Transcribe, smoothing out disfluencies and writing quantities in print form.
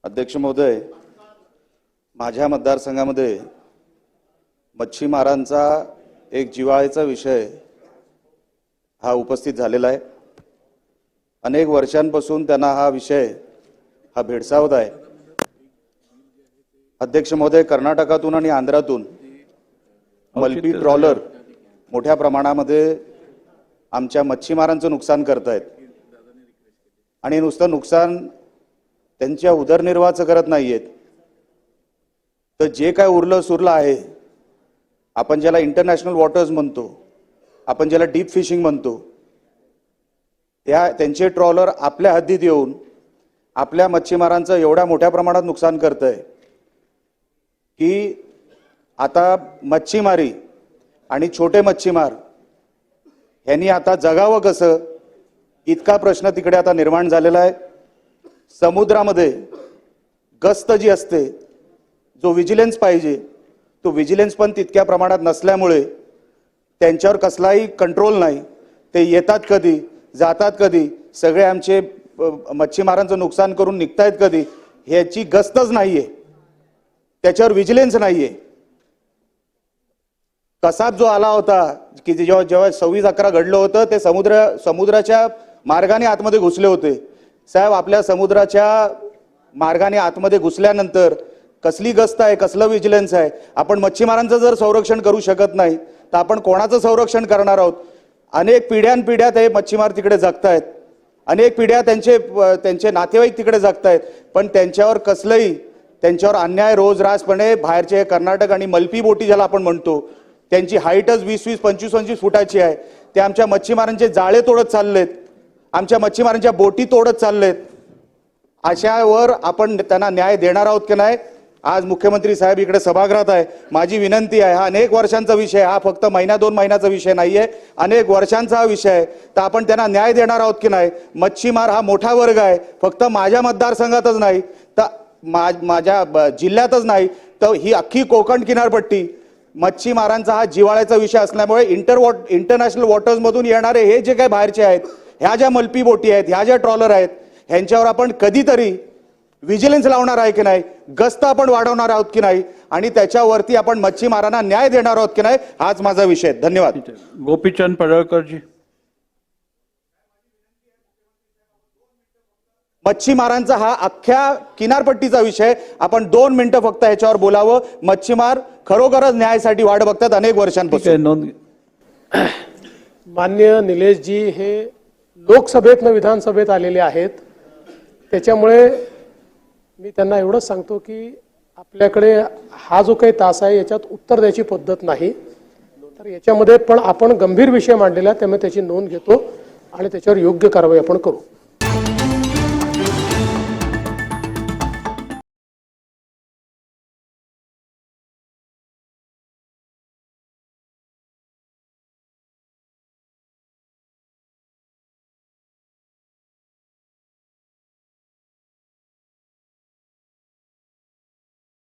अध्यक्ष महोदय, माझ्या मतदारसंघामध्ये मच्छीमारांचा एक जिव्हाळ्याचा विषय हा उपस्थित झालेला आहे। अनेक वर्षांपासून त्यांना हा विषय भेडसावत आहे। अध्यक्ष महोदय, कर्नाटकातून आणि आंध्रातून मल्पी ट्रॉलर मोठ्या प्रमाणामध्ये आमच्या मच्छीमारांचं नुकसान करतायत आणि नुसतं नुकसान त्यांच्या उदरनिर्वाहाचं करत नाहीयेत, तर जे काय उरलं सुरलं आहे, आपण ज्याला इंटरनॅशनल वॉटर्स म्हणतो, आपण ज्याला डीप फिशिंग म्हणतो, त्यांचे ट्रॉलर आपल्या हद्दीत येऊन आपल्या मच्छीमारांचं एवढ्या मोठ्या प्रमाणात नुकसान करतंय की आता मच्छीमारी आणि छोटे मच्छीमार यांनी आता जगावं कसं इतका प्रश्न तिकडे आता निर्माण झालेला आहे। समुद्रामध्ये गस्त जी असते, जो विजिलन्स पाहिजे, तो विजिलन्स पण तितक्या प्रमाणात नसल्यामुळे त्यांच्यावर कसलाही कंट्रोल नाही। ते येतात कधी, जातात कधी, सगळे आमचे मच्छीमारांचं नुकसान करून निघतायत कधी, ह्याची गस्तच नाहीये, त्याच्यावर विजिलन्स नाहीये। कसाब जो आला होता की जेव्हा 26/11 घडलं होतं, ते समुद्राच्या मार्गाने आतमध्ये घुसले होते। साहेब, आपल्या समुद्राच्या मार्गाने आतमध्ये घुसल्यानंतर कसली गस्त आहे, कसलं विजिलन्स आहे? आपण मच्छीमारांचं जर संरक्षण करू शकत नाही तर आपण कोणाचं संरक्षण करणार आहोत? अनेक पिढ्यानपिढ्या ते मच्छीमार तिकडे जगतायत, अनेक पिढ्या त्यांचे नातेवाईक तिकडे जगतायत, पण त्यांच्यावर कसलंही त्यांच्यावर अन्याय रोजरासपणे बाहेरचे कर्नाटक आणि मल्पी बोटी ज्याला आपण म्हणतो, त्यांची हाईटच 20-20, 25-25 फुटाची आहे। ते आमच्या मच्छीमारांचे जाळे तोडत चाललेत, आमच्या मच्छीमारांच्या बोटी तोडत चाललेत। अशावर आपण त्यांना न्याय देणार आहोत की नाही? आज मुख्यमंत्री साहेब इकडे सभागृहात आहे, माझी विनंती आहे, हा अनेक वर्षांचा विषय, हा फक्त महिना-2 महिन्याचा विषय नाहीये, अनेक वर्षांचा हा विषय आहे, तर आपण त्यांना न्याय देणार आहोत की नाही? मच्छीमार हा मोठा वर्ग आहे, फक्त माझ्या मतदारसंघातच नाही तर माझ्या जिल्ह्यातच नाही तर ही अख्खी कोकण किनारपट्टी मच्छीमारांचा हा जिव्हाळ्याचा विषय असल्यामुळे इंटरनॅशनल वॉटर्स मधून येणारे हे जे काही बाहेरचे आहेत, ह्या ज्या मल्पी बोटी आहेत, ह्या ज्या ट्रॉलर आहेत, ह्यांच्यावर आपण कधीतरी विजिलन्स लावणार आहे की नाही, गस्त आपण वाढवणार आहोत की नाही, आणि त्याच्यावरती आपण मच्छीमारांना न्याय देणार आहोत की नाही, हाच माझा विषय। धन्यवाद। गोपीचंद पडळकर जी। मच्छीमारांचा हा अख्ख्या किनारपट्टीचा विषय, आपण 2 मिनिटं फक्त ह्याच्यावर बोलावं। मच्छीमार खरोखरच न्यायासाठी वाट बघतात अनेक वर्षांपासून। माननीय निलेशजी हे लोकसभेतनं विधानसभेत आलेले आहेत, त्याच्यामुळे मी त्यांना एवढंच सांगतो की आपल्याकडे हा जो काही तास आहे याच्यात उत्तर द्यायची पद्धत नाही, तर याच्यामध्ये पण आपण गंभीर विषय मांडलेला, त्यामुळे त्याची नोंद घेतो आणि त्याच्यावर योग्य कारवाई आपण करू।